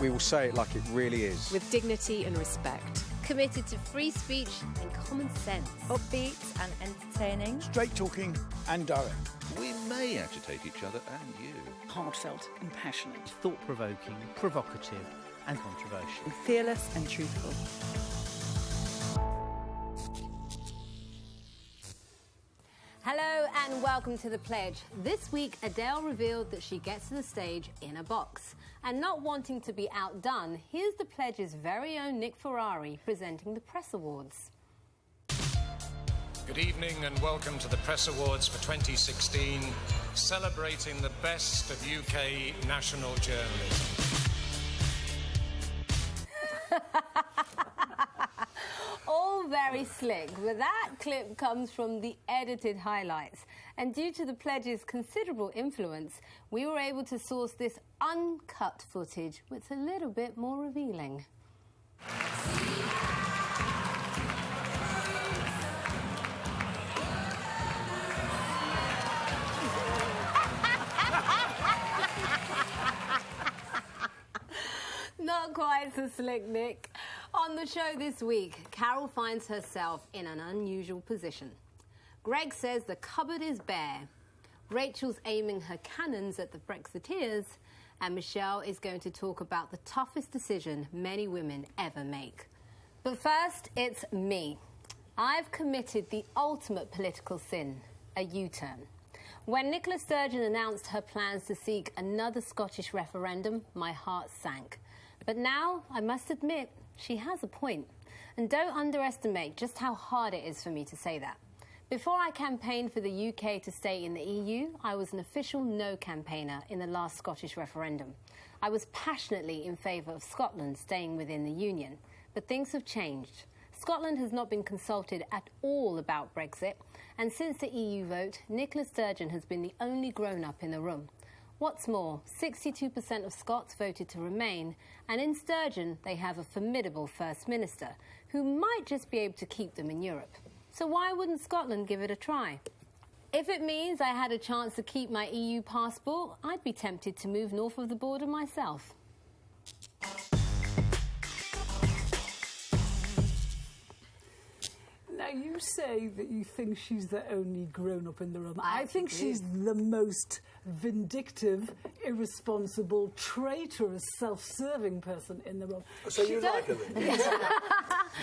We will say it like it really is. With dignity and respect. Committed to free speech and common sense. Upbeat and entertaining. Straight talking and direct. We may agitate each other and you. Heartfelt and passionate. Thought-provoking, provocative and controversial. Fearless and truthful. Hello and welcome to The Pledge. This week, Adele revealed that she gets to the stage in a box. And not wanting to be outdone, here's The Pledge's very own Nick Ferrari presenting the Press Awards. Good evening and welcome to the Press Awards for 2016, celebrating the best of UK national journalism. All very slick, but that clip comes from the edited highlights. And due to The Pledge's considerable influence, we were able to source this uncut footage, which is a little bit more revealing. Not quite so slick, Nick. On the show this week, Carol finds herself in an unusual position. Greg says the cupboard is bare. Rachel's aiming her cannons at the Brexiteers. And Michelle is going to talk about the toughest decision many women ever make. But first, it's me. I've committed the ultimate political sin, a U-turn. When Nicola Sturgeon announced her plans to seek another Scottish referendum, my heart sank. But now, I must admit, she has a point. And don't underestimate just how hard it is for me to say that. Before I campaigned for the UK to stay in the EU, I was an official no campaigner in the last Scottish referendum. I was passionately in favour of Scotland staying within the Union. But things have changed. Scotland has not been consulted at all about Brexit. And since the EU vote, Nicola Sturgeon has been the only grown-up in the room. What's more, 62% of Scots voted to remain, and in Sturgeon they have a formidable First Minister, who might just be able to keep them in Europe. So why wouldn't Scotland give it a try? If it means I had a chance to keep my EU passport, I'd be tempted to move north of the border myself. Now, you say that you think she's the only grown-up in the room. I think she's the most vindictive, irresponsible, traitorous, self-serving person in the room. So you like her then?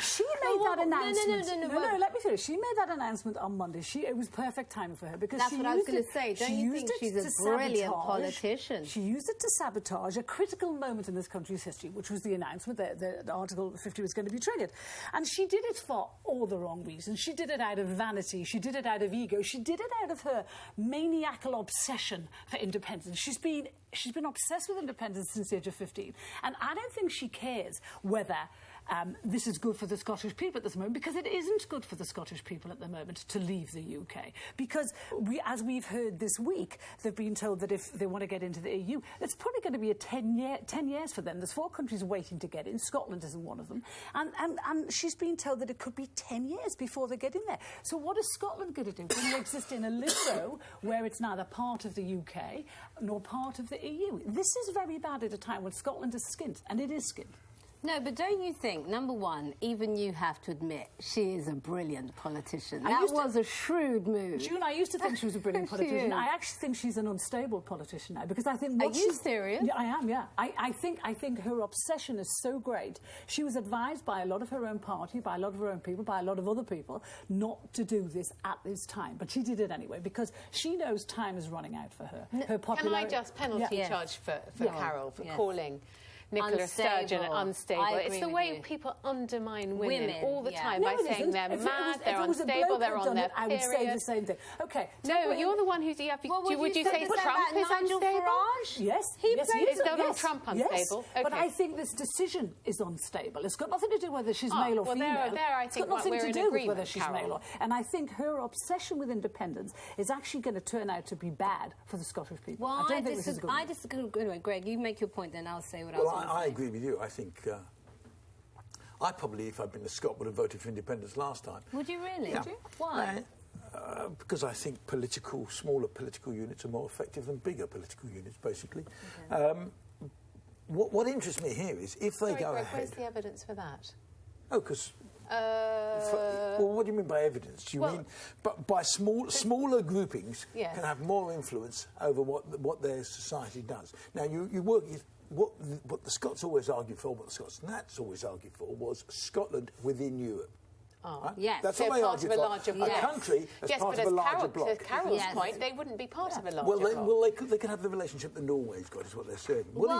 She made that announcement. No, let me finish. She made that announcement on Monday. It was perfect timing for her because that's what I was going to say. Don't you think she's a brilliant politician? She used it to sabotage a critical moment in this country's history, which was the announcement that Article 50 was going to be triggered. And she did it for all the wrong reasons. She did it out of vanity. She did it out of ego. She did it out of her maniacal obsession for independence. She's been obsessed with independence since the age of 15. And I don't think she cares whether this is good for the Scottish people at this moment, because it isn't good for the Scottish people at the moment to leave the UK. Because, as we've heard this week, they've been told that if they want to get into the EU, it's probably going to be 10 years for them. There's 4 countries waiting to get in. Scotland isn't one of them. And she's been told that it could be 10 years before they get in there. So what is Scotland going to do? Going to exist in a limbo where it's neither part of the UK nor part of the EU? This is very bad at a time when Scotland is skint, and it is skint. No, but don't you think, number one, even you have to admit, she is a brilliant politician. That was a shrewd move. June, I used to think she was a brilliant politician. I actually think she's an unstable politician now, because I think... Are you serious? Yeah, I am, yeah. I think her obsession is so great. She was advised by a lot of her own party, by a lot of her own people, by a lot of other people, not to do this at this time. But she did it anyway, because she knows time is running out for her. Her popularity... Can I just penalty charge for Carol for calling Nicola Sturgeon unstable? It's the way people undermine women all the time by saying they're mad, they're unstable, they're on their period. I would say the same thing. OK. No, you're the one who's... Would you say Trump is unstable? Yes. Is Donald Trump unstable? Yes. But I think this decision is unstable. It's got nothing to do with whether she's male or female. I think it's got nothing to do with whether she's Carol. male or... And I think her obsession with independence is actually going to turn out to be bad for the Scottish people. Well, I don't think this is a good I disagree. Anyway, Greg, you make your point, then I'll say what I was going to say. I agree with you. I think... I probably, if I'd been a Scot, would have voted for independence last time. Would you really? Yeah. Would you? Why? Because I think smaller political units are more effective than bigger political units, basically. Okay. what interests me here is if they go ahead... Where's the evidence for that? Oh, because... well, what do you mean by evidence? Do you mean by smaller groupings can have more influence over what their society does? Now, you work... What the Scots always argued for, what the Scots Nats always argued for, was Scotland within Europe. Oh, right? yes. That's so what they part argued of a for. larger bloc. A country as part of a larger bloc. To Carol's point, they wouldn't be part of a larger bloc. Well, they could have the relationship that Norway's got, is what they're saying. What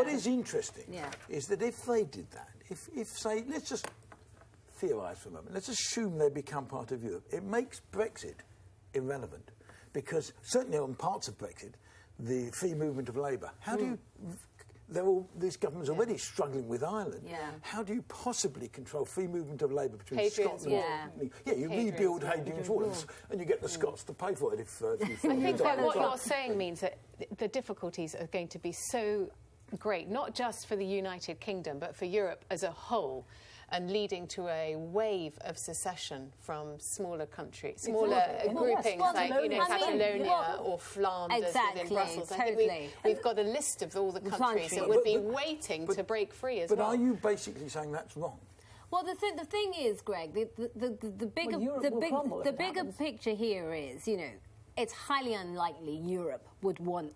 is interesting is that if they did that, if say, let's just theorise for a moment, let's assume they become part of Europe, it makes Brexit irrelevant, because certainly on parts of Brexit, the free movement of labour, how do you... This government's already struggling with Ireland. Yeah. How do you possibly control free movement of labour between Scotland and... you rebuild Hadrian's Wall and you get the Scots to pay for it if you feel... I think that what you're saying means that the difficulties are going to be so great, not just for the United Kingdom, but for Europe as a whole, and leading to a wave of secession from smaller countries, smaller groupings like, Catalonia or Flanders within Brussels. I think we've got a list of all the countries that would be waiting to break free as well. But are you basically saying that's wrong? Well, the thing is, Greg, the bigger picture here is, it's highly unlikely Europe would want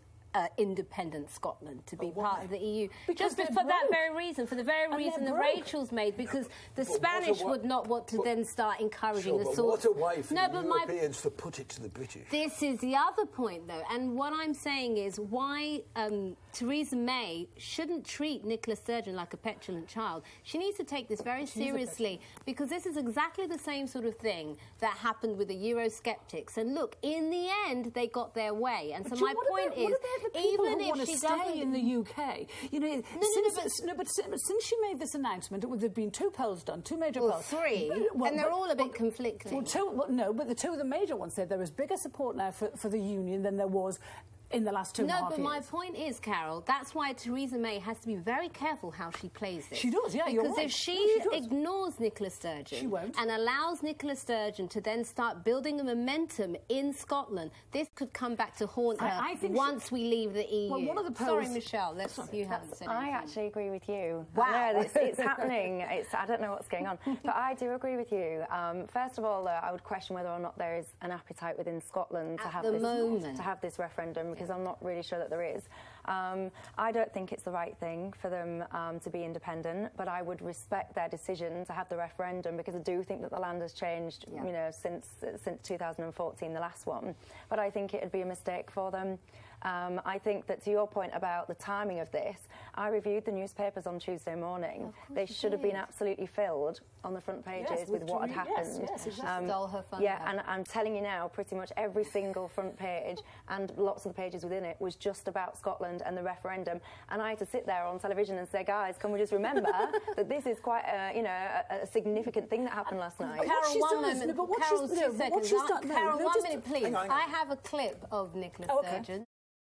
independent Scotland to be part of the EU. Because just for that very reason, that Rachel's made, because the Spanish would not want to then start encouraging the sort of... What a way for the Europeans to put it to the British. This is the other point, though, and what I'm saying is why Theresa May shouldn't treat Nicola Sturgeon like a petulant child. She needs to take this very seriously, because this is exactly the same sort of thing that happened with the Eurosceptics. And look, in the end, they got their way. And so my point is... Even if she stay in the UK, but since she made this announcement, there have been 2 polls done, 2 major polls, 3, and they're all a bit conflicting. But the 2 of the major ones said there is bigger support now for the union than there was in the last 2.5 years. No, but my point is, Carol, that's why Theresa May has to be very careful how she plays this. She does, you're right. Because if she ignores Nicola Sturgeon she won't. And allows Nicola Sturgeon to then start building a momentum in Scotland, this could come back to haunt her once we leave the EU. Well, one of the polls... Sorry, Michelle, you haven't said anything. I actually agree with you. Wow. No, it's happening. I don't know what's going on. But I do agree with you. First of all, I would question whether or not there is an appetite within Scotland to have this referendum, because I'm not really sure that there is. I don't think it's the right thing for them to be independent, but I would respect their decision to have the referendum, because I do think that the land has changed, since 2014, the last one. But I think it would be a mistake for them. I think that, to your point about the timing of this, I reviewed the newspapers on Tuesday morning. They should have been absolutely filled on the front pages with what had happened. Stole her fun. And I'm telling you now, pretty much every single front page and lots of the pages within it was just about Scotland and the referendum. And I had to sit there on television and say, guys, can we just remember that this is quite a significant thing that happened last night? Carol, 1 moment. Carol, 2 seconds. Carol, 1 minute, please. I have a clip of Nicola Sturgeon.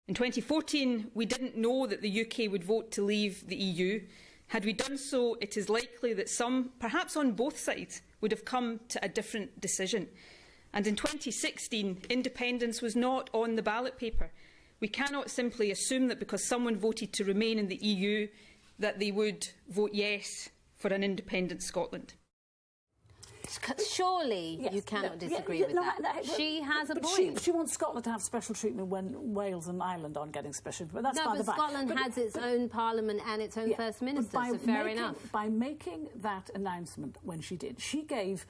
In 2014, we didn't know that the UK would vote to leave the EU. Had we done so, it is likely that some, perhaps on both sides, would have come to a different decision. And in 2016, independence was not on the ballot paper. We cannot simply assume that because someone voted to remain in the EU, that they would vote yes for an independent Scotland. Surely you cannot disagree with that. She has a point. She wants Scotland to have special treatment when Wales and Ireland aren't getting special treatment. That's but Scotland has its own parliament and its own First Minister, so fair enough. By making that announcement when she did, she gave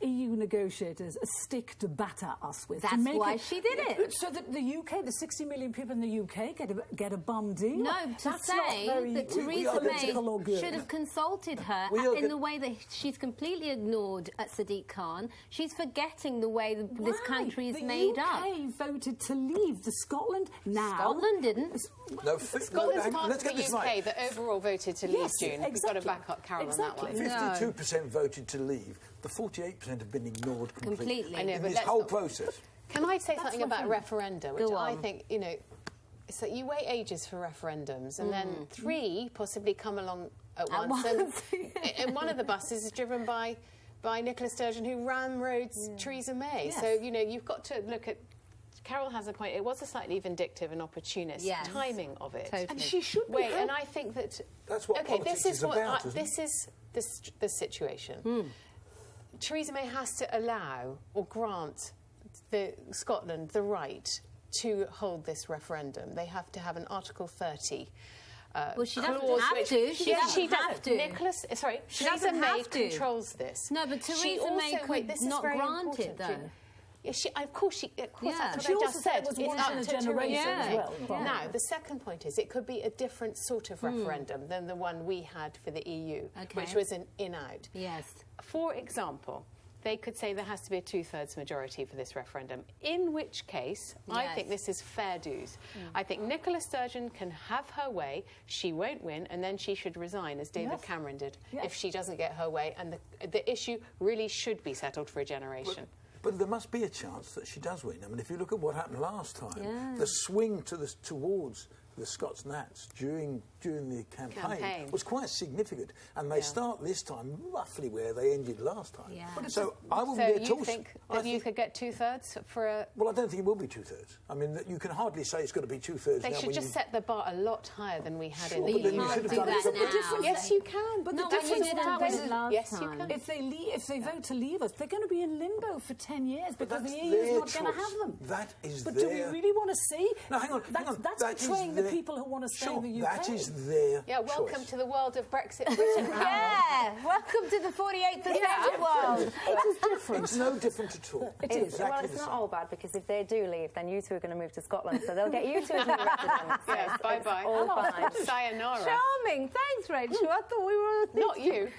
EU negotiators a stick to batter us with. That's why she did it. So that the UK, the 60 million people in the UK, get a bum deal. No, that Theresa May should have consulted her in the way that she's completely ignored Sadiq Khan. She's forgetting the way this country is made up. The UK voted to leave Scotland now. Scotland didn't. No, Scotland's part of the UK that overall voted to leave, June. We've got to back up Carol on that one. 52% voted to leave. The 48% have been ignored completely. I know, in but this whole process. Can I say something about referenda, which I think, it's like you wait ages for referendums, and then 3 possibly come along at once. And one of the buses is driven by Nicola Sturgeon, who ramroads Theresa May. Yes. So, you've got to look at Carol has a point. It was a slightly vindictive and opportunist timing of it. Totally. And she should be. Wait, and I think that... That's what politics is about, isn't it? This is the situation. Theresa May has to allow or grant Scotland the right to hold this referendum. They have to have an Article 30 well, she doesn't have to. She doesn't have to. Theresa May controls this. No, but Theresa May could not grant it, though. Yeah, of course, that's what she I just said. Was once in a generation as well. Now, the second point is it could be a different sort of referendum than the one we had for the EU, which was an in-out. Yes. For example, they could say there has to be a two-thirds majority for this referendum, in which case I think this is fair dues. I think Nicola Sturgeon can have her way, she won't win, and then she should resign, as David Cameron did, if she doesn't get her way, and the issue really should be settled for a generation. But there must be a chance that she does win. I mean, if you look at what happened last time, the swing towards the Scots Nats during the campaign was quite significant, and they start this time roughly where they ended last time. So I wouldn't be at all... So you think that you could get two-thirds for a... Well, I don't think it will be two-thirds. I mean, you can hardly say it's got to be two-thirds now. They should just set the bar a lot higher than we had in the but then you should have done it. Yes, you can. But the difference is yes, you can. If they vote to leave us, they're going to be in limbo for 10 years because the EU is not going to have them. That is But do we really want to see? No, hang on. That's betraying the people who want to stay in the UK. That is their welcome to the world of Brexit Britain. Welcome to the 48% world. It's different. It's no different at all. It is. Exactly well, it's not all bad, because if they do leave, then you two are going to move to Scotland, so they'll get you two as new residents. Yes, bye-bye. All fine. Sayonara. Charming. Thanks, Rachel. I thought we were... Not you.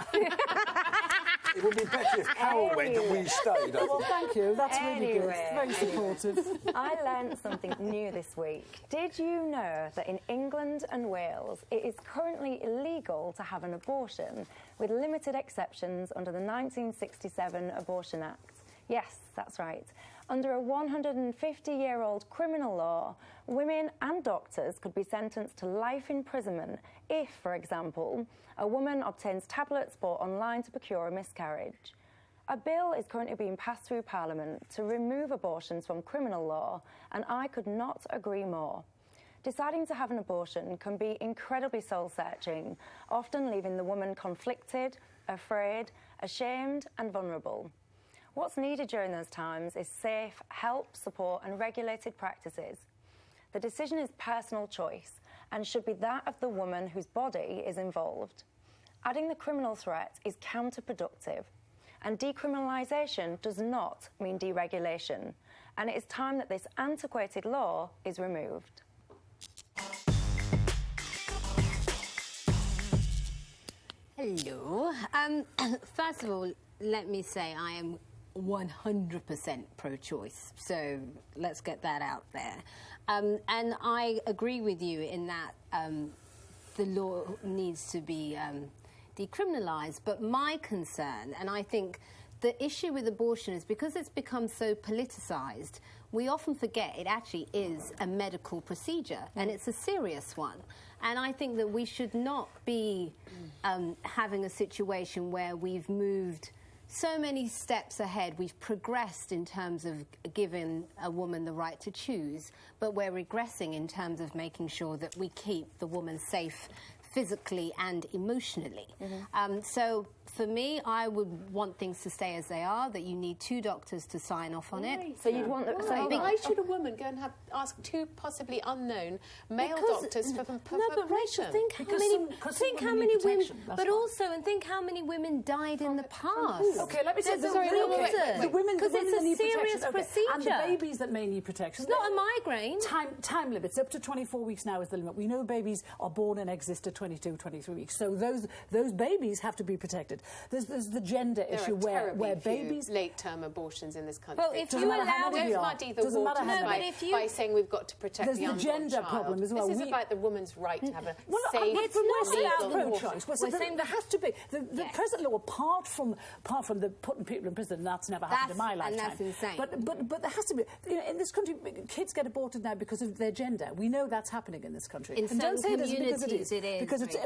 It would be better if Carol went and we stayed. Well, thank you. That's really good. Very supportive. I learned something new this week. Did you know that in England and Wales, it is currently illegal to have an abortion, with limited exceptions under the 1967 Abortion Act? Yes, that's right. Under a 150-year-old criminal law, women and doctors could be sentenced to life imprisonment if, for example, a woman obtains tablets bought online to procure a miscarriage. A bill is currently being passed through Parliament to remove abortions from criminal law, and I could not agree more. Deciding to have an abortion can be incredibly soul-searching, often leaving the woman conflicted, afraid, ashamed and vulnerable. What's needed during those times is safe help, support and regulated practices. The decision is personal choice and should be that of the woman whose body is involved. Adding the criminal threat is counterproductive, and decriminalisation does not mean deregulation, and it is time that this antiquated law is removed. Hello. First of all, let me say I am 100% pro-choice, so let's get that out there. And I agree with you in that the law needs to be decriminalised, but my concern, and I think the issue with abortion is because it's become so politicised, we often forget it actually is a medical procedure, and it's a serious one. And I think that we should not be having a situation where we've moved so many steps ahead. We've progressed in terms of giving a woman the right to choose, but we're regressing in terms of making sure that we keep the woman safe physically and emotionally. So for me, I would want things to stay as they are, that you need 2 doctors to sign off on it. So you'd want... Why should a woman go and ask 2 possibly unknown male doctors for permission? No, but Rachel, think how many women... But also, and think how many women died in the past. OK, let me say... The women... Because it's a serious procedure. And the babies that may need protection. It's not a migraine. Time limits. Up to 24 weeks now is the limit. We know babies are born and exist at 22, 23 weeks. So those babies have to be protected. There's the gender issue where babies... late-term abortions in this country. Well, if you allow... Don't muddy the waters by saying we've got to protect the unborn child. There's the gender problem as well. This is about the woman's right to have a safe, legal abortion. Pro-choice. There has to be... The present law, apart from the putting people in prison, that's never happened in my lifetime. And that's insane. But there has to be... in this country, kids get aborted now because of their gender. We know that's happening in this country. In some communities, it is.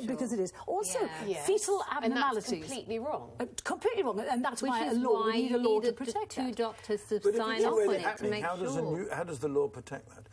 Because it is. Also, fetal abnormalities. completely wrong. Completely wrong, and that's Which why is we need a law to the protect two that. doctors to But sign off on it to make how sure. How does the law protect that?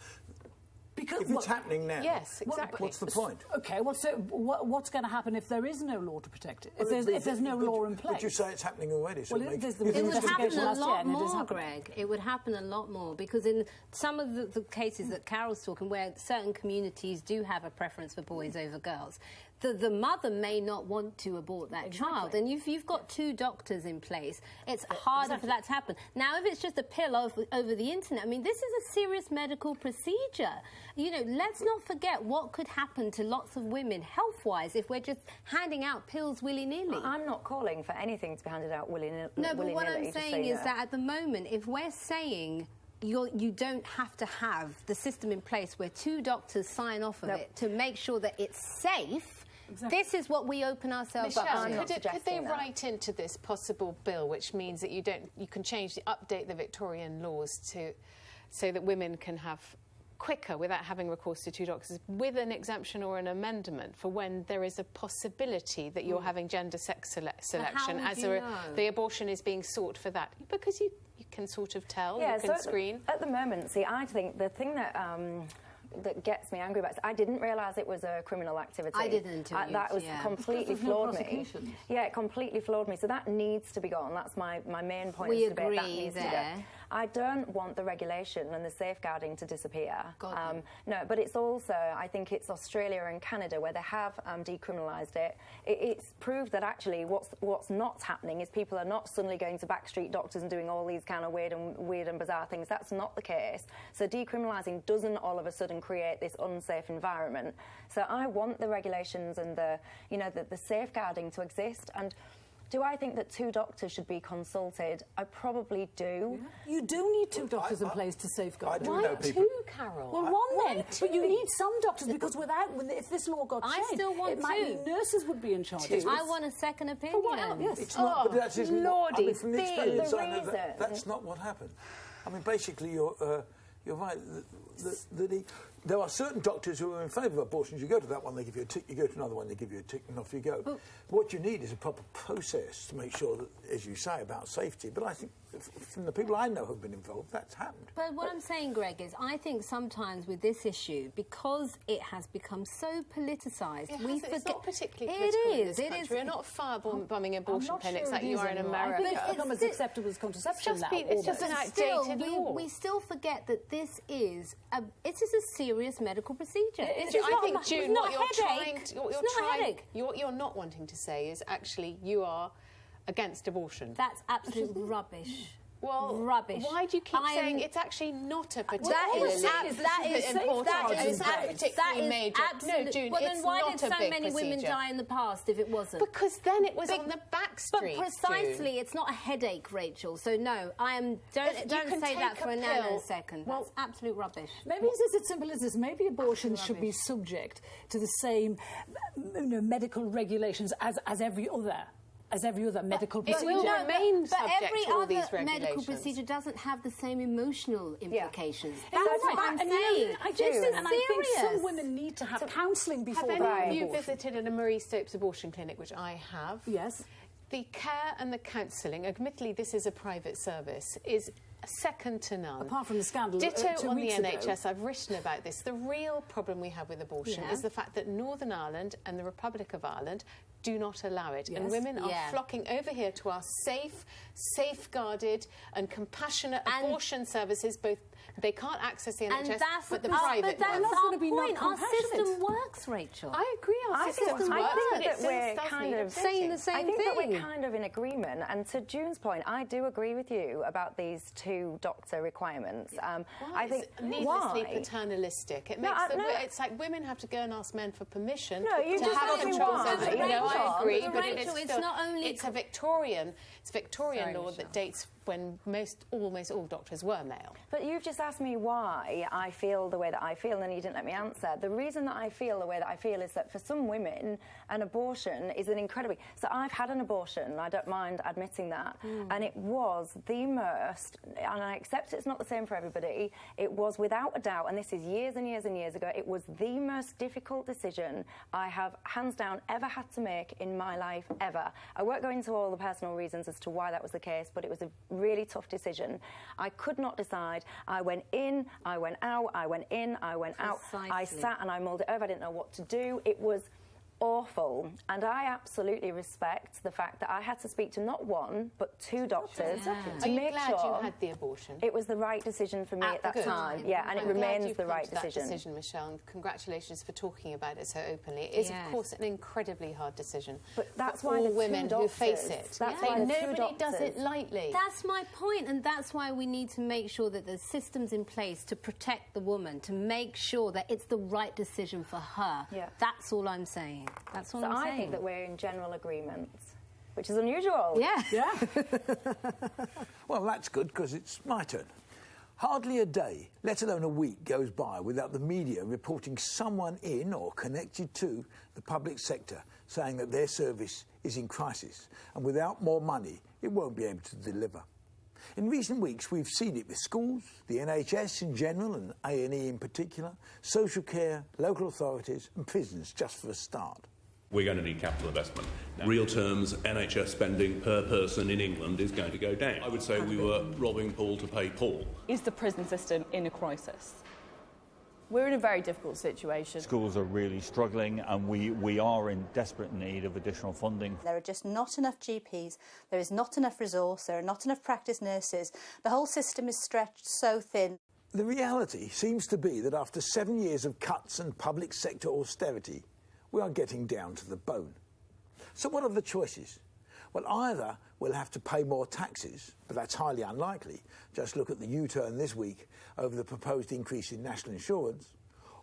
Because, if it's happening now, yes, exactly. What's the point? Okay, well, so what's going to happen if there is no law to protect it? If there's no law in place? But you say it's happening already. So well, it would happen a lot more, Greg. It would happen a lot more because in some of the cases that Carol's talking, where certain communities do have a preference for boys over girls, the mother may not want to abort that child. And if you've got two doctors in place, it's harder for that to happen. Now, if it's just a pill over the internet, I mean, this is a serious medical procedure. You know, let's not forget what could happen to lots of women health-wise if we're just handing out pills willy-nilly. I'm not calling for anything to be handed out willy-nilly. No, but what I'm saying is that at the moment, if we're saying you don't have to have the system in place where two doctors sign off of it to make sure that it's safe. Exactly. This is what we open ourselves up to. Could they write into this possible bill, which means that you can update the Victorian laws so that women can have quicker without having recourse to two doctors, with an exemption or an amendment for when there is a possibility that you're having gender sex selection as the abortion is being sought for that? Because you can sort of tell, you can screen. At the moment, see, I think the thing that gets me angry about it, I didn't realise it was a criminal activity. I didn't. That was completely floored me. Yeah, it completely floored me. So that needs to be gone. That's my main point. We of the debate. That agree needs there. to go. I don't want the regulation and the safeguarding to disappear. No, but it's also, I think it's Australia and Canada where they have decriminalised it. It's proved that actually what's not happening is people are not suddenly going to backstreet doctors and doing all these kind of weird and bizarre things. That's not the case. So decriminalising doesn't all of a sudden create this unsafe environment. So I want the regulations and the safeguarding to exist. And do I think that two doctors should be consulted? I probably do. Yeah. You do need two doctors in place to safeguard. Why two, Carol? Well, one then. But you need some doctors because if this law got changed, I still want it might mean nurses would be in charge. I want a second opinion. Yes. It's not, but that's just Lordy, I mean, from the experience I know, that's not what happened. I mean, basically, you're right. There are certain doctors who are in favour of abortions. You go to that one, they give you a tick. You go to another one, they give you a tick, and off you go. But what you need is a proper process to make sure that, as you say, about safety. But I think from the people I know who've been involved, that's happened. But what I'm saying, Greg, is I think sometimes with this issue, because it has become so politicised, we forget... It's not particularly political in this country. We're not firebombing abortion clinics like you are in America. I think it's become as acceptable as contraception now. It's just an outdated law. We still forget that this is a serious medical procedure. I think, June, what you're not wanting to say is actually you are against abortion. That's absolute rubbish. Well, rubbish. Why do you keep saying it's actually not a particularly important? That is major. No, June, well, then why did so many women die in the past if it wasn't? Because then it was on the back street. But precisely, it's not a headache, Rachel. So no, don't say that for a nanosecond. That's absolute rubbish. Maybe it's as simple as this. Maybe abortions should be subject to the same medical regulations as every other medical procedure. It will remain subject every to all other these regulations. medical procedure doesn't have the same emotional implications. Yeah. That's what I'm saying. I think some women need to have counselling before Have any of you visited a Marie Stopes abortion clinic, which I have? Yes. The care and the counselling, admittedly this is a private service, is second to none. Apart from the scandal Ditto on the NHS. I've written about this. The real problem we have with abortion is the fact that Northern Ireland and the Republic of Ireland do not allow it. And women are flocking over here to our safe, safeguarded and compassionate abortion services. Both they can't access the NHS, but the private But that's ones. our point. Our system works, Rachel. I agree, our system works, but it we're kind of saying the same thing. I think that we're kind of in agreement. And to June's point, I do agree with you about these two doctor requirements. I think needlessly paternalistic. It makes it's like women have to go and ask men for permission to have control over. I agree, but Rachel, it's not only it's a Victorian law that dates when almost all doctors were male. But you've just asked me why I feel the way that I feel, and you didn't let me answer. The reason that I feel the way that I feel is that for some women, an abortion is an incredibly... So I've had an abortion, I don't mind admitting that, and it was the most, and I accept it's not the same for everybody, it was without a doubt, and this is years and years and years ago, it was the most difficult decision I have, hands down, ever had to make in my life, ever. I won't go into all the personal reasons as to why that was the case, but it was a really tough decision. I could not decide. I went in, I went out, I went in, I went out. I sat and I mulled it over. I didn't know what to do. It was awful, and I absolutely respect the fact that I had to speak to not one but two doctors to make sure you had the abortion? It was the right decision for me at that time. Yeah, and it remains the right decision. That decision, Michelle, and congratulations for talking about it so openly. It is, of course, an incredibly hard decision. But that's for why all the women two doctors, who face it. That's why nobody does it lightly. That's my point, and that's why we need to make sure that there's systems in place to protect the woman, to make sure that it's the right decision for her. Yeah. That's all I'm saying. That's all I'm saying. I think that we're in general agreement, which is unusual. Yeah. Yeah. Well, that's good, because it's my turn. Hardly a day, let alone a week, goes by without the media reporting someone in or connected to the public sector saying that their service is in crisis, and without more money, it won't be able to deliver. In recent weeks, we've seen it with schools, the NHS in general and A&E in particular, social care, local authorities and prisons, just for a start. We're going to need capital investment. Now, real terms, NHS spending per person in England is going to go down. I would say we were robbing Paul to pay Paul. Is the prison system in a crisis? We're in a very difficult situation. Schools are really struggling, and we are in desperate need of additional funding. There are just not enough GPs, there is not enough resource, there are not enough practice nurses. The whole system is stretched so thin. The reality seems to be that after 7 years of cuts and public sector austerity, we are getting down to the bone. So what are the choices? Well, either we'll have to pay more taxes, but that's highly unlikely. Just look at the U-turn this week over the proposed increase in national insurance.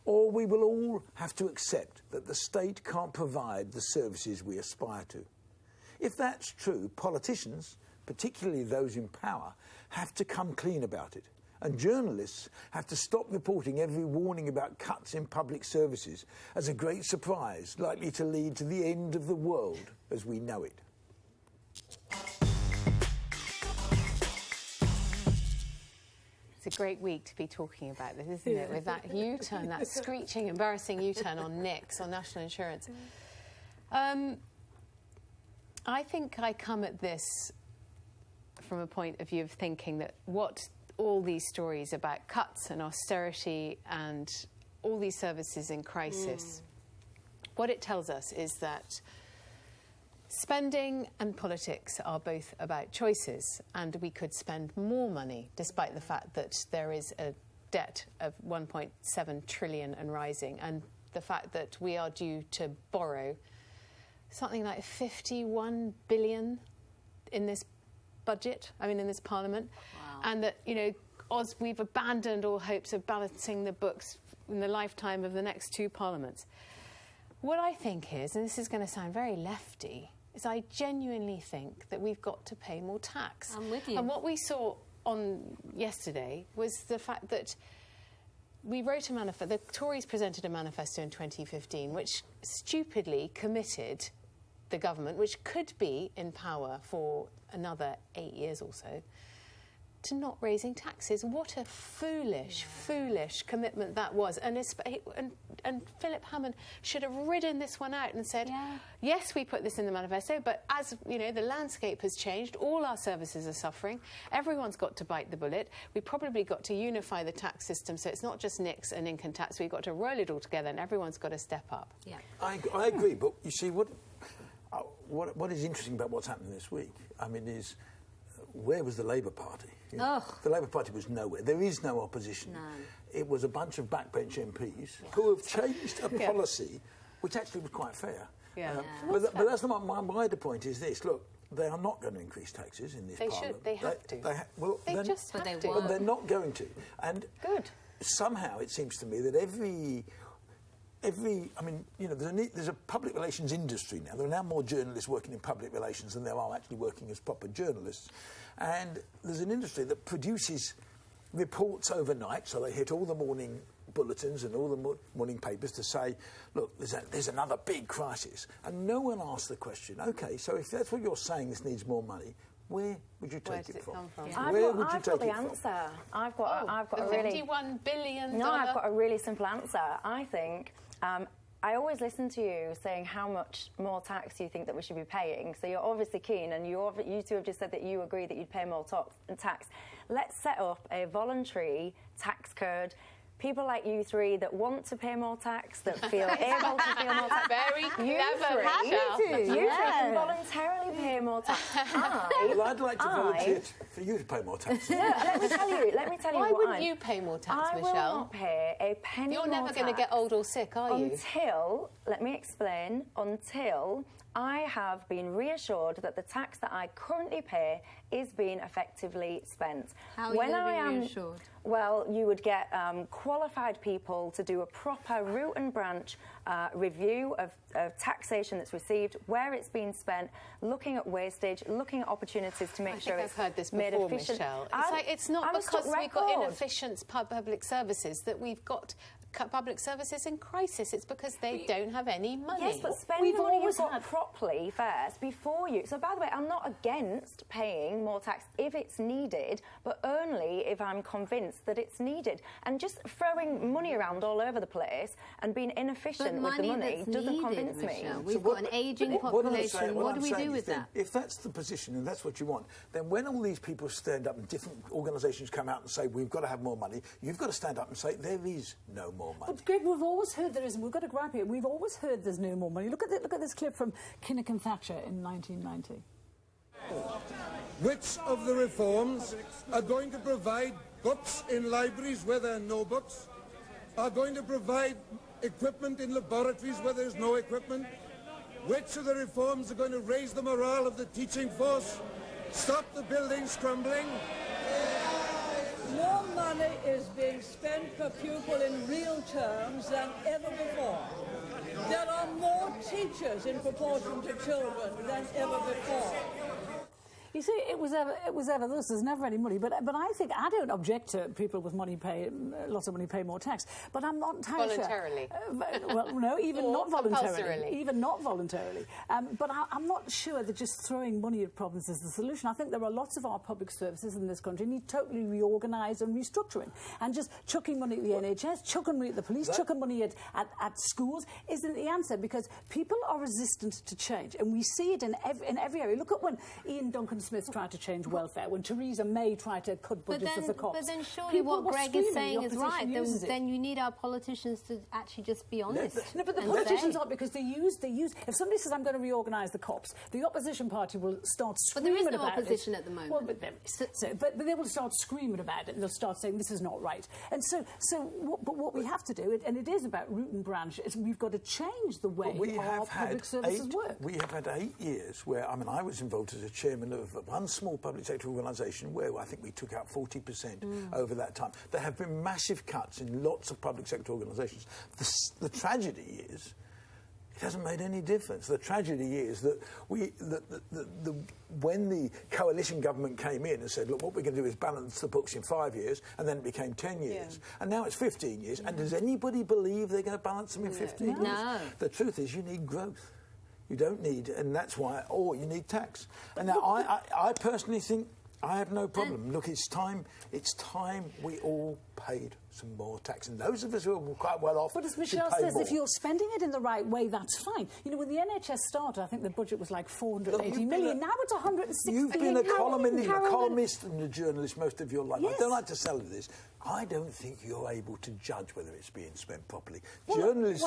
Or we will all have to accept that the state can't provide the services we aspire to. If that's true, politicians, particularly those in power, have to come clean about it. And journalists have to stop reporting every warning about cuts in public services as a great surprise likely to lead to the end of the world as we know it. It's a great week to be talking about this, isn't it? With that U-turn, that screeching, embarrassing U-turn on NICs, on national insurance. I think I come at this from a point of view of thinking that what all these stories about cuts and austerity and all these services in crisis, what it tells us is that spending and politics are both about choices, and we could spend more money despite the fact that there is a debt of 1.7 trillion and rising, and the fact that we are due to borrow something like 51 billion in this budget, in this Parliament. Wow. And that, we've abandoned all hopes of balancing the books in the lifetime of the next two Parliaments. What I think is, and this is going to sound very lefty, is I genuinely think that we've got to pay more tax. I'm with you. And what we saw on yesterday was the fact that we wrote a manifesto. The Tories presented a manifesto in 2015 which stupidly committed the government, which could be in power for another 8 years or so, to not raising taxes. What a foolish commitment that was. And Philip Hammond should have ridden this one out and said, yes, we put this in the manifesto, but as, the landscape has changed, all our services are suffering, everyone's got to bite the bullet, we probably got to unify the tax system so it's not just NICs and income tax, we've got to roll it all together and everyone's got to step up. Yeah. I agree, but you see, what is interesting about what's happening this week, is where was the Labour Party? The Labour Party was nowhere. There is no opposition. No. It was a bunch of backbench MPs who have changed a policy which actually was quite fair. But that's not my wider point is this. Look, they are not going to increase taxes in this Parliament. They have to. They just have to. But they're not going to. And somehow it seems to me that every there's a public relations industry now. There are now more journalists working in public relations than there are actually working as proper journalists. And there's an industry that produces reports overnight, so they hit all the morning bulletins and all the morning papers to say, look, there's another big crisis. And no one asks the question, OK, so if that's what you're saying, this needs more money, where would you take it from? Where would you take it from? I've got the answer. I've got a really... $51 billion... No, I've got a really simple answer. I think... I always listen to you saying how much more tax you think that we should be paying. So you're obviously keen, and you two have just said that you agree that you'd pay more tax. Let's set up a voluntary tax code. People like you three that want to pay more tax, that feel able to pay more tax. Very clever, You three can voluntarily pay more tax. I'd like to volunteer for you to pay more tax. No, let me tell you Why wouldn't you pay more tax, Michelle? I will not pay a penny more tax. You're never going to get old or sick, are you? Let me explain, until I have been reassured that the tax that I currently pay is being effectively spent. How are you going to be reassured? Well, you would get qualified people to do a proper root and branch review of taxation that's received, where it's been spent, looking at wastage, looking at opportunities to make sure it's I've heard this made before, efficient. Michelle. It's not because we've got inefficient public services that we've got public services in crisis. It's because they don't have any money. Yes, but spend the money you've got properly first before you... So, by the way, I'm not against paying more tax if it's needed, but only if I'm convinced that it's needed. And just throwing money around all over the place and being inefficient with the money doesn't convince me. We've got an ageing population. What do we do with that? If that's the position and that's what you want, then when all these people stand up and different organisations come out and say, we've got to have more money, you've got to stand up and say, there is no more money. But Greg, we've always heard there isn't. We've got to grab here. We've always heard there's no more money. Look at this clip from Kinnock and Thatcher in 1990. Which of the reforms are going to provide books in libraries where there are no books? Are going to provide equipment in laboratories where there's no equipment? Which of the reforms are going to raise the morale of the teaching force? Stop the buildings crumbling? More money is being spent per pupil in real terms than ever before. There are more teachers in proportion to children than ever before. You see, it was ever this. There's never any money. But I think I don't object to people with money pay lots of money pay more tax. But I'm not entirely voluntarily. Sure. Well, no, even not voluntarily. Compulsorily. Even not voluntarily. But I'm not sure that just throwing money at problems is the solution. I think there are lots of our public services in this country need totally reorganised and restructuring. And just chucking money at the NHS, chucking money at the police, chucking money at schools isn't the answer, because people are resistant to change, and we see it in every area. Look at when Ian Duncan Smith tried to change welfare, when Theresa May tried to cut budgets of the cops. But then surely what Greg is saying is right. Then you need our politicians to actually just be honest. No, but the politicians aren't, because they use. If somebody says, I'm going to reorganise the cops, the opposition party will start screaming about it. But there is no opposition at the moment. Well, but they will start screaming about it, and they'll start saying this is not right. And but what we have to do, and it is about root and branch, is we've got to change the way our public services work. We have had 8 years where, I was involved as a chairman of one small public sector organisation where I think we took out 40% over that time. There have been massive cuts in lots of public sector organisations. The tragedy is it hasn't made any difference. The tragedy is that when the coalition government came in and said, look, what we're going to do is balance the books in 5 years, and then it became 10 years, and now it's 15 years, and does anybody believe they're going to balance them in 15 years? No. The truth is you need growth. You don't need, and that's why, or you need tax. And now I personally think I have no problem. Look, it's time we all paid some more tax. And those of us who are quite well off, but as Michelle says, if you're spending it in the right way, that's fine. You know, when the NHS started, I think the budget was like 480 million. Now it's 160 million. You've been a columnist and a journalist most of your life. Yes. I don't like to sell you this. I don't think you're able to judge whether it's being spent properly. Journalists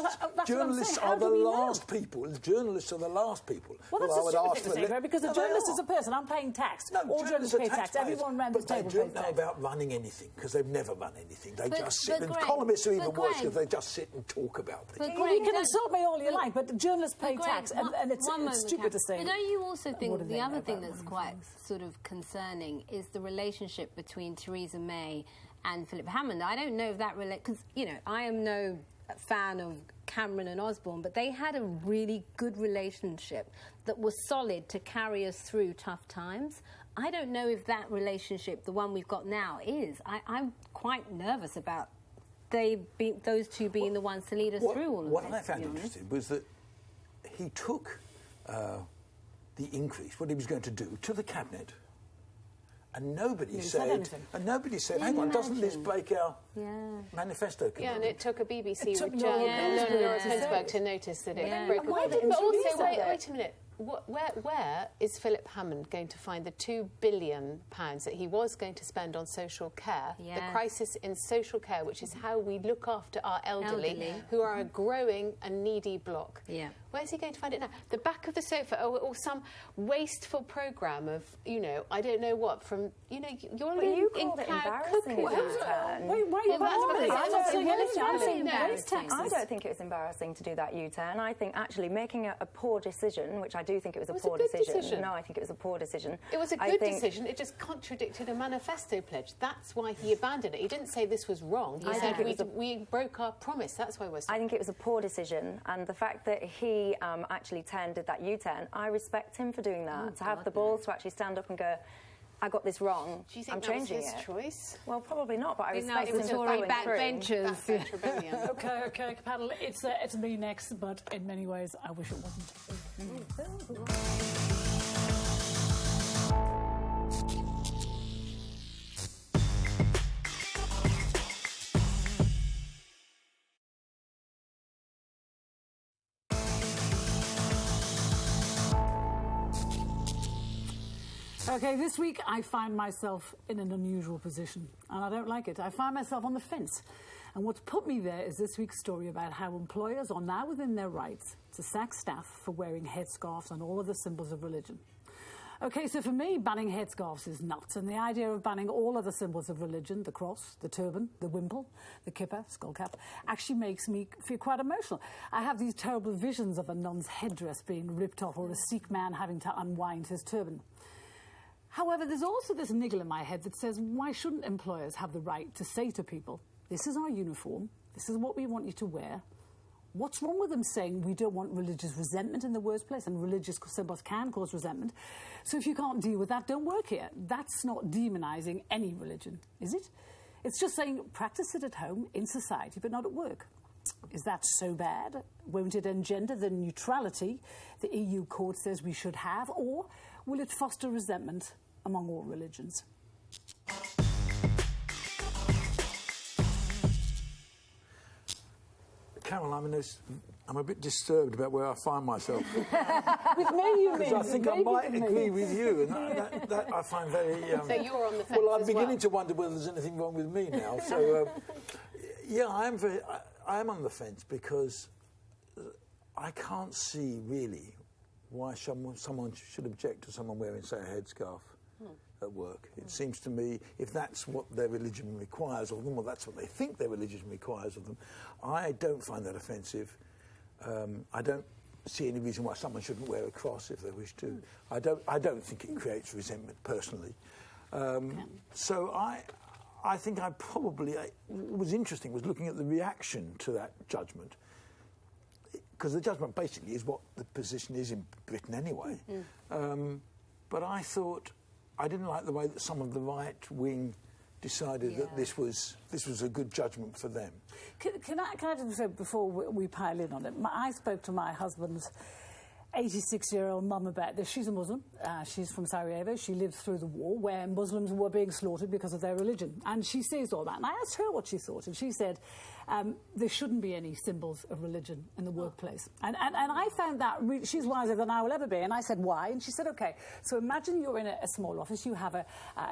are the last people. Journalists are the last people. Well, that's a stupid thing to say, right? Because a journalist is a person. I'm paying tax. No, all journalists pay tax. Everyone around this table pays tax. But they don't know about running anything, because they've never run anything. They just sit. And columnists are even worse, because they just sit and talk about things. You can insult me all you like, but journalists pay tax, and it's stupid to say. But don't you also think the other thing that's quite sort of concerning is the relationship between Theresa May and Philip Hammond? I don't know if that relates, because, you know, I am no fan of Cameron and Osborne, but they had a really good relationship that was solid to carry us through tough times. I don't know if that relationship, the one we've got now, is. I'm quite nervous about those two being the ones to lead us through all of this. What I found interesting was that he took the increase, what he was going to do, to the cabinet, and nobody said, hang on, doesn't this break our manifesto commitment? Yeah, and it took a BBC journalist, Laura Penzberg, to notice that it broke. But also, wait a minute. Where is Philip Hammond going to find the £2 billion that he was going to spend on social care, the crisis in social care, which is how we look after our elderly. Who are a growing and needy bloc? Where's he going to find it now? The back of the sofa, or some wasteful programme of, I don't know what, from, you're you called it embarrassing. I don't think it was embarrassing to do that U-turn. I think actually making a poor decision, which I do think it was a poor decision. No, I think it was a poor decision. It was a good decision. It just contradicted a manifesto pledge. That's why he abandoned it. He didn't say this was wrong. He said we broke our promise. That's why we're saying. I think it was a poor decision, and the fact that he actually did that U-turn, I respect him for doing that. To have the balls to actually stand up and go, I got this wrong. Do you think I'm that was changing his choice? Well, probably not, but I respect him for following backbenchers. Okay, panel. It's me next, but in many ways, I wish it wasn't. Okay, this week I find myself in an unusual position, and I don't like it. I find myself on the fence. And what's put me there is this week's story about how employers are now within their rights to sack staff for wearing headscarves and all of the symbols of religion. Okay, so for me, banning headscarves is nuts, and the idea of banning all other symbols of religion, the cross, the turban, the wimple, the kippah, skullcap, actually makes me feel quite emotional. I have these terrible visions of a nun's headdress being ripped off, or a Sikh man having to unwind his turban. However, there's also this niggle in my head that says, why shouldn't employers have the right to say to people, this is our uniform, this is what we want you to wear? What's wrong with them saying we don't want religious resentment in the workplace, and religious symbols can cause resentment? So if you can't deal with that, don't work here. That's not demonising any religion, is it? It's just saying practice it at home, in society, but not at work. Is that so bad? Won't it engender the neutrality the EU court says we should have, or will it foster resentment among all religions? Carol, I'm a bit disturbed about where I find myself. With me, you mean? Because I think I might agree with you, and that I find very... so you're on the fence. Well, I'm beginning to wonder whether there's anything wrong with me now. So, yeah, I'm on the fence because I can't see really why someone should object to someone wearing, say, a headscarf at work. It seems to me, if that's what their religion requires of them, or that's what they think their religion requires of them, I don't find that offensive. I don't see any reason why someone shouldn't wear a cross if they wish to. I don't think it creates resentment personally. So I think what was interesting was looking at the reaction to that judgment, because the judgment basically is what the position is in Britain anyway. But I thought, I didn't like the way that some of the right wing decided that this was a good judgment for them. Can I just say, before we pile in on it, I spoke to my husband's 86-year-old mum about this. She's a Muslim. She's from Sarajevo. She lived through the war where Muslims were being slaughtered because of their religion. And she sees all that. And I asked her what she thought. And she said there shouldn't be any symbols of religion in the workplace. And I found that she's wiser than I will ever be. And I said, why? And she said, OK, so imagine you're in a small office. You have a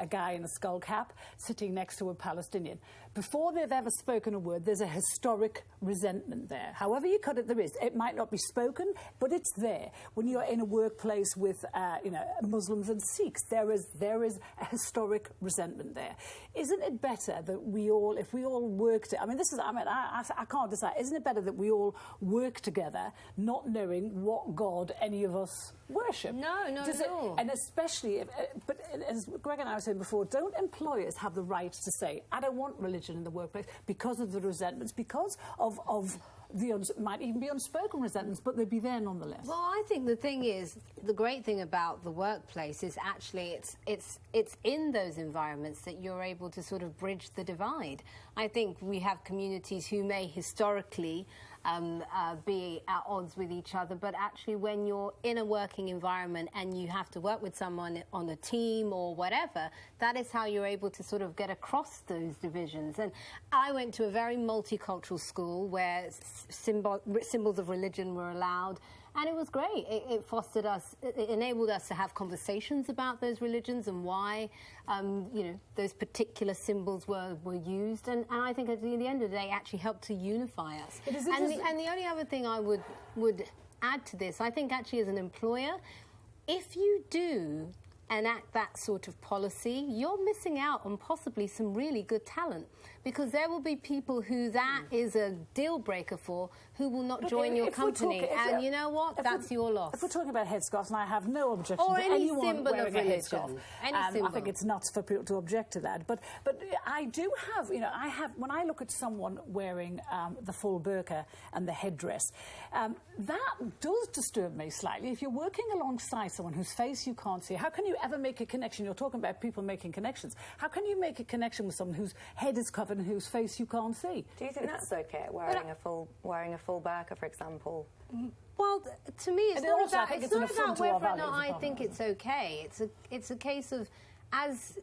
guy in a skull cap sitting next to a Palestinian. Before they've ever spoken a word, there's a historic resentment there. However you cut it, there is. It might not be spoken, but it's there. When you're in a workplace with, Muslims and Sikhs, there is a historic resentment there. Isn't it better that if we all worked it? I mean, I can't decide. Isn't it better that we all work together, not knowing what God any of us worship? No, not at all. And especially, but as Greg and I were saying before, don't employers have the right to say, I don't want religion in the workplace because of the resentments, because of might even be unspoken resentments, but they'd be there nonetheless. Well, I think the thing is, the great thing about the workplace is actually it's in those environments that you're able to sort of bridge the divide. I think we have communities who may historically be at odds with each other, but actually when you're in a working environment and you have to work with someone on a team or whatever, that is how you're able to sort of get across those divisions. And I went to a very multicultural school where symbols of religion were allowed, and it was great. It fostered us, it enabled us to have conversations about those religions and why, those particular symbols were used. And I think at the end of the day, it actually helped to unify us. And the only other thing I would add to this, I think actually as an employer, if you do enact that sort of policy, you're missing out on possibly some really good talent, because there will be people who that is a deal breaker for, who will not join your company, and you know what? That's your loss. If we're talking about headscarves, and I have no objection or to any anyone symbol wearing of a headscarf, religion, I think it's nuts for people to object to that. But I do have, when I look at someone wearing the full burqa and the headdress, that does disturb me slightly. If you're working alongside someone whose face you can't see, how can you ever make a connection? You're talking about people making connections. How can you make a connection with someone whose head is covered and whose face you can't see? Do you think that's okay, wearing a full burqa, for example? Well, to me, it's not about whether or not I think it's okay. It's a case of, as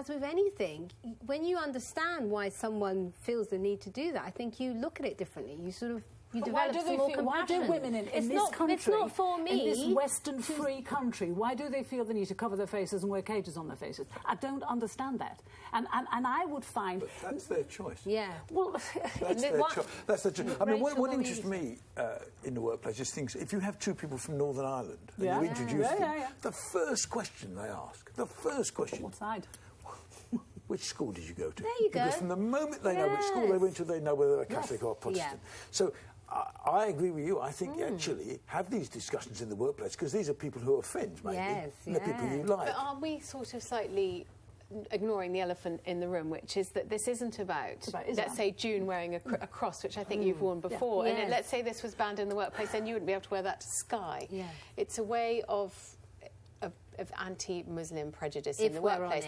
with anything, when you understand why someone feels the need to do that, I think you look at it differently. You sort of develop some more compassion. Why do women in this country, it's not for me, in this Western free country, why do they feel the need to cover their faces and wear cages on their faces? I don't understand that. And I would find... But that's their choice. Yeah. Well, that's their choice. That's their choice. I mean, what interests me in the workplace is things... If you have two people from Northern Ireland and you introduce them, the first question they ask, What side? Which school did you go to? There you go. Because from the moment they know which school they went to, they know whether they're Catholic or Protestant. Yeah. So I agree with you. I think actually have these discussions in the workplace, because these are people who are friends, maybe. Yes, and the people you like. But are we sort of slightly ignoring the elephant in the room, which is that this isn't about let's say, June wearing a cross, which I think you've worn before, and let's say this was banned in the workplace, then you wouldn't be able to wear that to Sky. Yeah. It's a way of anti-Muslim prejudice in the workplace.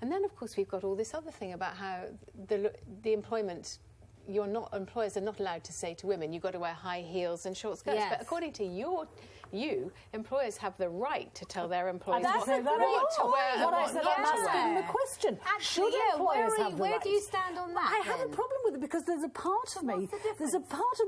And then, of course, we've got all this other thing about how the employment... employers are not allowed to say to women, you've got to wear high heels and short skirts. Yes. But according to you, employers have the right to tell their employees what to wear and what not to wear. I'm asking the question. Actually, where do you stand on that? I have a problem with it, because there's a part of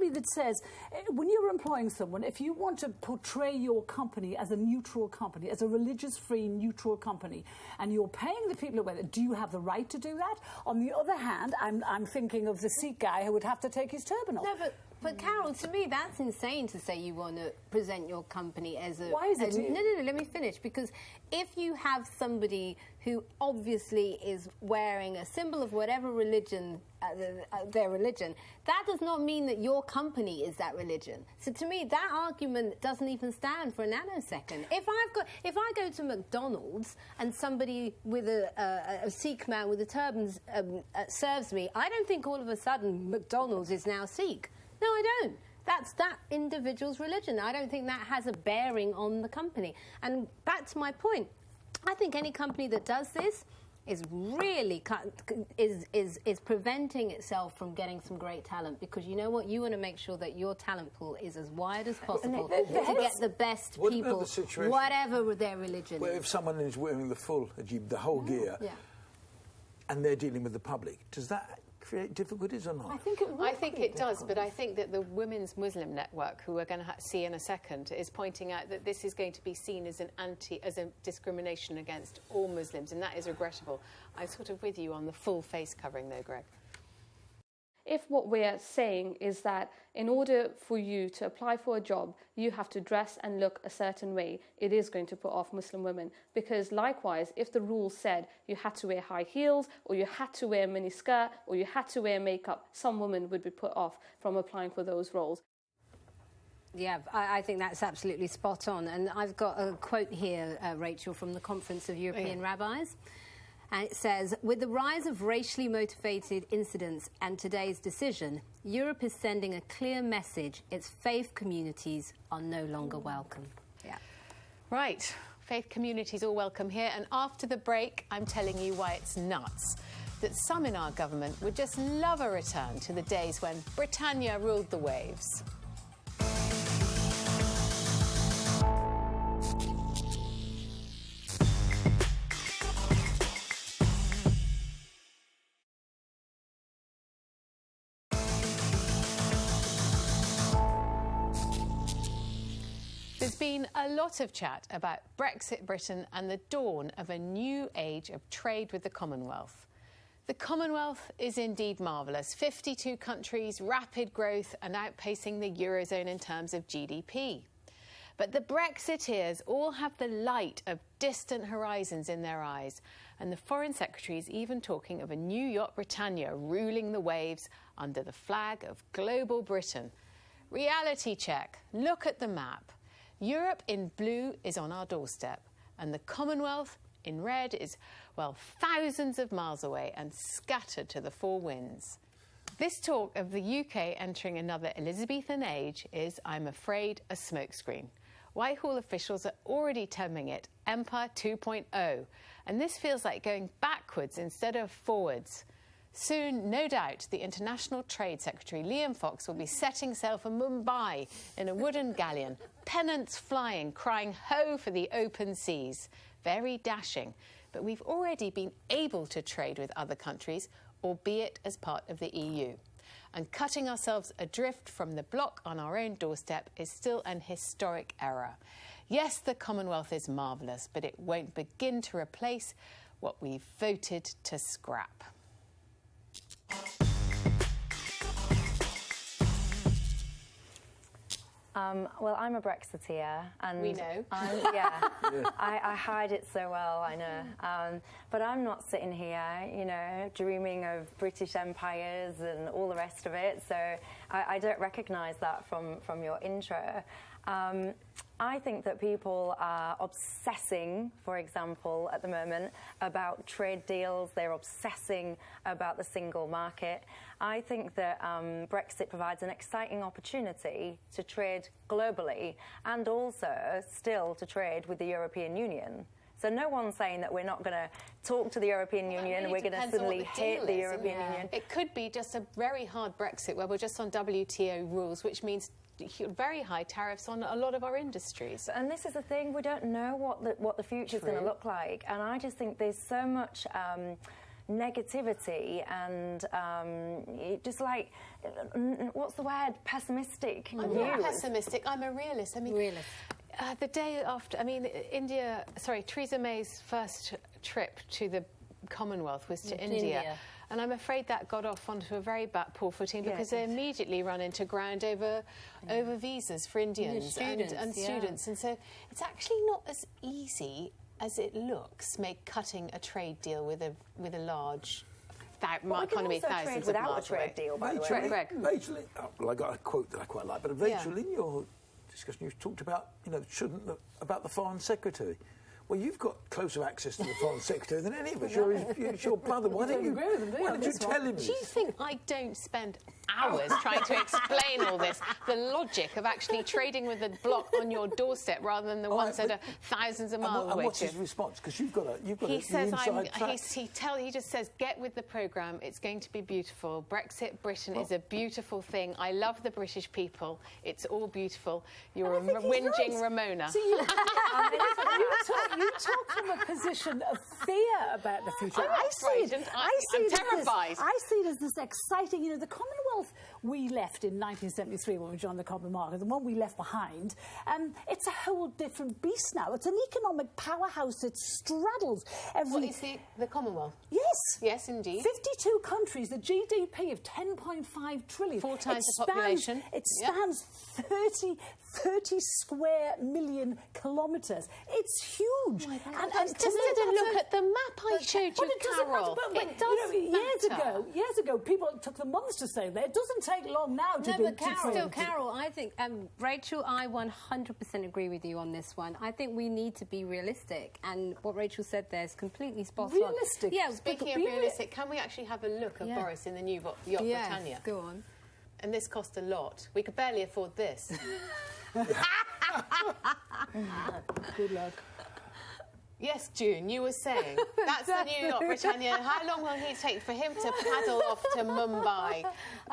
me that says, when you're employing someone, if you want to portray your company as a neutral company, as a religious-free neutral company, and you're paying the people who wear it, do you have the right to do that? On the other hand, I'm thinking of the Sikh guy who would have to take his turban off. No, but Carol, to me, that's insane to say you want to present your company as a... Why is it? No, let me finish. Because if you have somebody who obviously is wearing a symbol of whatever religion, their religion, that does not mean that your company is that religion. So to me, that argument doesn't even stand for a nanosecond. If I go to McDonald's and somebody with a Sikh man with a turban serves me, I don't think all of a sudden McDonald's is now Sikh. No, I don't. That's that individual's religion. I don't think that has a bearing on the company. And back to my point, I think any company that does this is really is preventing itself from getting some great talent, because you know what? You want to make sure that your talent pool is as wide as possible to get the best people, whatever their religion is. If someone is wearing the full hijab, the whole gear, and they're dealing with the public, does that create difficulties or not? I think it does, but I think that the Women's Muslim Network, who we're going to see in a second, is pointing out that this is going to be seen as a discrimination against all Muslims, and that is regrettable. I'm sort of with you on the full face covering, though, Greg. if what we're saying is that in order for you to apply for a job, you have to dress and look a certain way, it is going to put off Muslim women. Because likewise, if the rules said you had to wear high heels, or you had to wear a mini skirt, or you had to wear makeup, some women would be put off from applying for those roles. Yeah, I think that's absolutely spot on. And I've got a quote here, Rachel, from the Conference of European Rabbis. And it says, with the rise of racially motivated incidents and today's decision, Europe is sending a clear message. Its faith communities are no longer welcome. Yeah. Right. Faith communities all welcome here. And after the break, I'm telling you why it's nuts that some in our government would just love a return to the days when Britannia ruled the waves. There's been a lot of chat about Brexit Britain and the dawn of a new age of trade with the Commonwealth. The Commonwealth is indeed marvellous. 52 countries, rapid growth and outpacing the Eurozone in terms of GDP. But the Brexiteers all have the light of distant horizons in their eyes, and the Foreign Secretary is even talking of a new yacht Britannia ruling the waves under the flag of global Britain. Reality check. Look at the map. Europe in blue is on our doorstep, and the Commonwealth in red is, well, thousands of miles away and scattered to the four winds. This talk of the UK entering another Elizabethan age is, I'm afraid, a smokescreen. Whitehall officials are already terming it Empire 2.0, and this feels like going backwards instead of forwards. Soon, no doubt, the International Trade Secretary, Liam Fox, will be setting sail for Mumbai in a wooden galleon, pennants flying, crying ho for the open seas. Very dashing. But we've already been able to trade with other countries, albeit as part of the EU. And cutting ourselves adrift from the bloc on our own doorstep is still an historic error. Yes, the Commonwealth is marvellous, but it won't begin to replace what we've voted to scrap. Well, I'm a Brexiteer, and we know. I hide it so well, I know. But I'm not sitting here, you know, dreaming of British empires and all the rest of it. So I don't recognise that from your intro. I think that people are obsessing, for example, at the moment, about trade deals. They're obsessing about the single market. I think that Brexit provides an exciting opportunity to trade globally and also still to trade with the European Union. So no one's saying that we're not going to talk to the European Union and we're going to suddenly hit the European Union. It could be just a very hard Brexit where we're just on WTO rules, which means very high tariffs on a lot of our industries. And this is the thing, we don't know what the future's going to look like. And I just think there's so much negativity and just like, what's the word, pessimistic I'm view. not pessimistic, I'm a realist. I mean, the day after, Theresa May's first trip to the Commonwealth was to India. And I'm afraid that got off onto a very poor footing because they immediately run into ground over visas for Indians and students. And so it's actually not as easy as it looks, cutting a trade deal with a large economy, thousands of miles away. Without a trade deal, by the way. Rachel, well, I got a quote that I quite like, but Rachel, in your discussion, you talked about, about the Foreign Secretary. Well, you've got closer access to the Foreign Secretary than any of us. It's your brother. Why did you tell him this? Do you think I don't spend hours trying to explain all this? The logic of actually trading with a bloc on your doorstep rather than the ones that are thousands of miles away. And what's his response? Because you've got inside track. He just says, get with the programme. It's going to be beautiful. Brexit Britain is a beautiful thing. I love the British people. It's all beautiful. You're a whinging Ramona. So you talk from a position of fear about the future. I'm terrified. I see it as this exciting. The Commonwealth wealth we left in 1973 when we joined the common market, the one we left behind, it's a whole different beast now. It's an economic powerhouse that straddles every... What is the Commonwealth? Yes. Yes, indeed. 52 countries, the GDP of 10.5 trillion. 4 times the population. It spans 30 square million kilometres. It's huge. Oh and to look at the map I showed you, Carol. It doesn't matter. Years ago, people took the months to say that. It doesn't take long now to do. No, but Carol, I think, Rachel, I 100% agree with you on this one. I think we need to be realistic, and what Rachel said there is completely spot on. Realistic? Yeah. Speaking of realistic, can we actually have a look at Boris in the new yacht Britannia? Go on. And this cost a lot. We could barely afford this. Good luck. Yes, June, you were saying. That's the new yacht Britannia. How long will it take for him to paddle off to Mumbai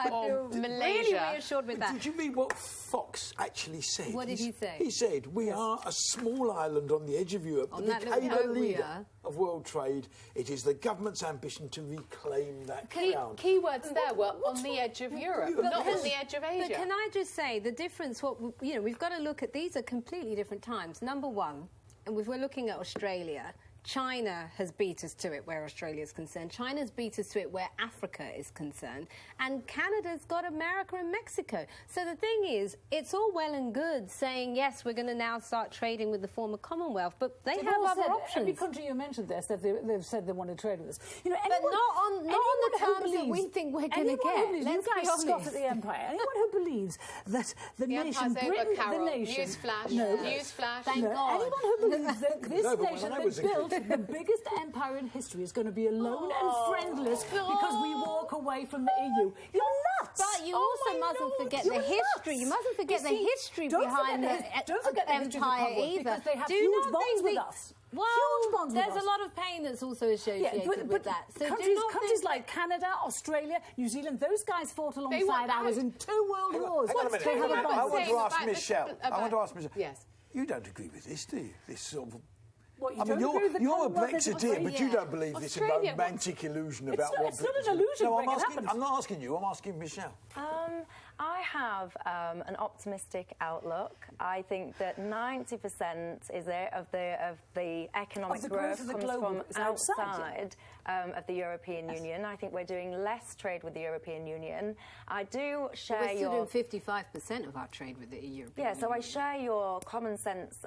or Malaysia? Really reassured with that. Did you read what Fox actually said? What did he say? He said, we are a small island on the edge of Europe, the decadal leader of world trade. It is the government's ambition to reclaim that ground. Key words there were on the edge of Europe, not on the edge of Asia. But can I just say, the difference, we've got to look at, these are completely different times. Number one, and if we're looking at Australia, China has beat us to it where Australia is concerned. China's beat us to it where Africa is concerned. And Canada's got America and Mexico. So the thing is, it's all well and good saying, yes, we're going to now start trading with the former Commonwealth, but they have other options. Every country you mentioned this, they've said they want to trade with us. But not on the terms that we think we're going to get. You guys scoff at the empire. Anyone who believes that the nation, Britain, the nation... Newsflash. No. Newsflash. Thank God. Anyone who believes that this nation that built the biggest empire in history is going to be alone and friendless because we walk away from the EU. You're nuts! But you also mustn't forget the history. You mustn't forget the history behind the empire either. Because they have huge bonds with us. Well, there's a lot of pain that's also associated with that. So countries like Canada, Australia, New Zealand, those guys fought alongside ours in 2 world wars. Hang on a minute. I want to ask Michelle. Yes. You don't agree with this, do you? This sort of... What, you're a Brexiteer, but you don't believe this romantic illusion about what... It's not an illusion. No, I'm not asking you. I'm asking Michelle. I have an optimistic outlook. I think that 90% of the economic growth comes from outside of the European Union. I think we're doing less trade with the European Union. I do share we're still doing 55% of our trade with the European Union. So I share your common sense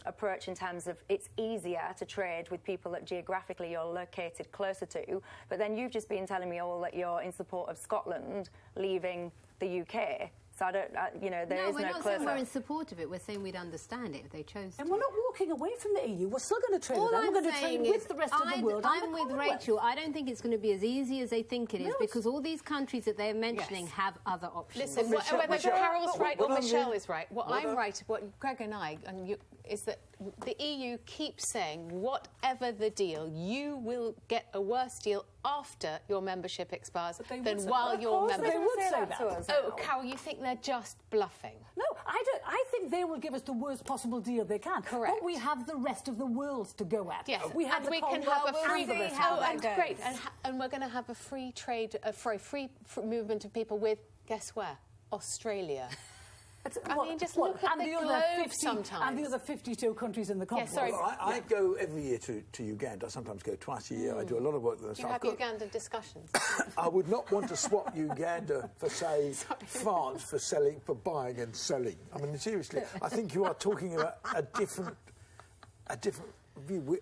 approach in terms of it's easier to trade with people that geographically you're located closer to. But then you've just been telling me all that you're in support of Scotland leaving the UK. So I don't, there is no closer. No, we're not saying we're in support of it. We're saying we'd understand it if they chose to. And we're not walking away from the EU. We're still going to trade with them. We're going to trade with the rest of the world. I'm with Rachel. I don't think it's going to be as easy as they think it is because all these countries that they're mentioning have other options. Listen, whether Carol's right or Michelle is right, I'm right, what Greg and I, is that the EU keeps saying, whatever the deal, you will get a worse deal after your membership expires than while your membership... They would say that to us. Oh, Carol, you think they're just bluffing? No, I don't. I think they will give us the worst possible deal they can. Correct. But we have the rest of the world to go at. Yes, we have we can have a free... And we're going to have a free trade, free movement of people with, guess where? Australia. Just look at the globe sometimes. And the other 52 countries in the Commonwealth. Well, I go every year to Uganda. I sometimes go twice a year. I do a lot of work there. Do you have Ugandan discussions? I would not want to swap Uganda for, say, France for buying and selling. I mean, seriously, I think you are talking about a different view.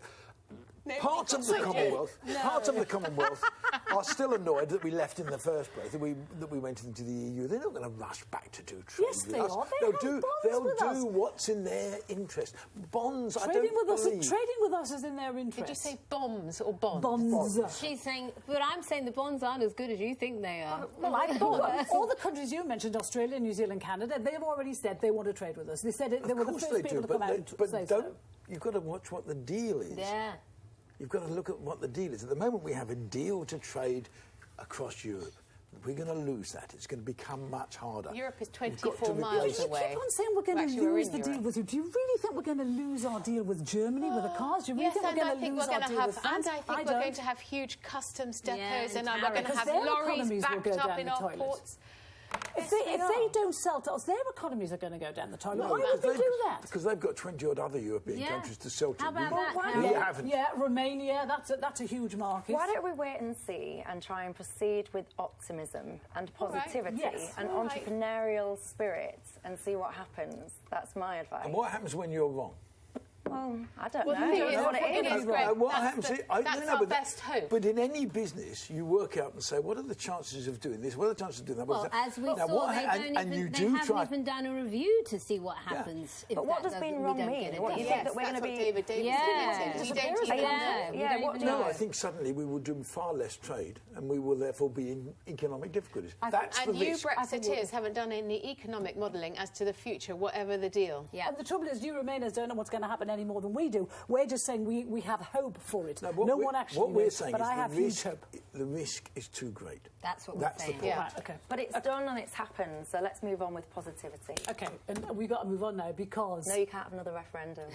Parts of the Commonwealth are still annoyed that we left in the first place, that we went into the EU. They're not going to rush back to do trade with us. Yes, they are. They'll do what's in their interest. Bonds, Trading with us is in their interest. Did you say bombs or bonds? Bonds. She's saying, but I'm saying the bonds aren't as good as you think they are. Well, I thought all the countries you mentioned, Australia, New Zealand, Canada, they've already said they want to trade with us. They said they were the first people to come out and say so. You've got to watch what the deal is. Yeah. You've got to look at what the deal is. At the moment, we have a deal to trade across Europe. we're going to lose that. It's going to become much harder. Europe is 24 miles away. You keep on saying we're going to lose the deal with you. Do you really think we're going to lose our deal with Germany, with the cars? Do you really think we're going to lose our deal with France? And I think we're going to have huge customs depots, and we're going to have lorries backed up in our ports. If they don't sell to us, their economies are going to go down the toilet. Why would they do that? Because they've got 20-odd other European countries to sell to. How about that? We haven't. Yeah, Romania, that's a huge market. Why don't we wait and see and try and proceed with optimism and positivity and entrepreneurial spirit and see what happens? That's my advice. And what happens when you're wrong? Well, I don't know. What happens? That's our best hope. But in any business, you work out and say, what are the chances of doing this? What are the chances of doing that? Well, as we saw, they haven't even done a review to see what happens. But what does being wrong mean? What do you think that we're going to be? David No, I think suddenly we will do far less trade, and we will therefore be in economic difficulties. That's the risk. You Brexiteers haven't done any economic modelling as to the future, whatever the deal. Yeah. And the trouble is, you Remainers don't know what's going to happen any more than we do. We're just saying we have hope for it. No one actually what we're saying but is I have huge hope. The risk is too great. That's what we're saying. The point. Yeah. Okay. But it's done and it's happened, so let's move on with positivity. Okay, and we've got to move on now because... No, you can't have another referendum.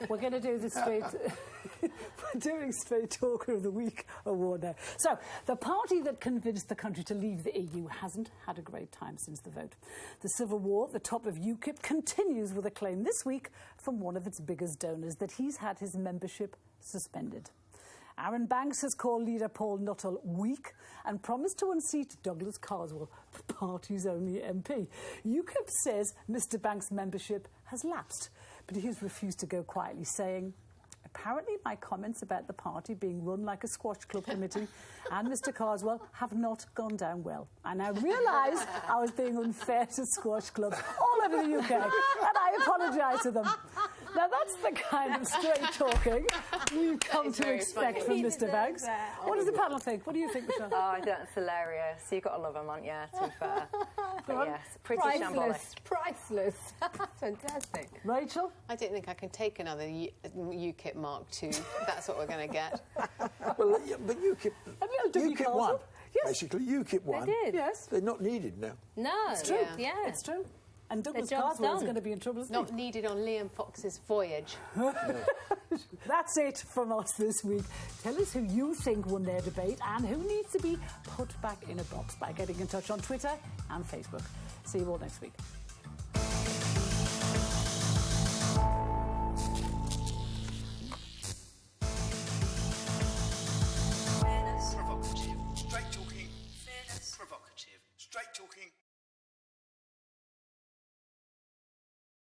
We're going to do the straight... We're doing Straight Talker of the Week award now. So, the party that convinced the country to leave the EU hasn't had a great time since the vote. The civil war at the top of UKIP continues with a claim this week from one of its biggest donors that he's had his membership suspended. Aaron Banks has called leader Paul Nuttall weak and promised to unseat Douglas Carswell, the party's only MP. UKIP says Mr Banks' membership has lapsed, but he has refused to go quietly, saying, apparently my comments about the party being run like a squash club committee and Mr Carswell have not gone down well. I now realise I was being unfair to squash clubs all over the UK, and I apologise to them. Now, that's the kind of straight talking we've come to expect from Mr Banks. What does the panel think? What do you think, Michelle? Oh, I think that's hilarious. You've got to love him, aren't you, to be fair? But yes, pretty shambolic. Priceless. Fantastic. Rachel? I don't think I can take another UKIP Mark II. That's what we're going to get. Well, yeah, but UKIP won. Yes. Basically, UKIP won. They did. Yes. They're not needed now. No. It's true. Yeah. It's true. And Douglas Carswell is going to be in trouble, isn't Not needed on Liam Fox's voyage. That's it from us this week. Tell us who you think won their debate and who needs to be put back in a box by getting in touch on Twitter and Facebook. See you all next week.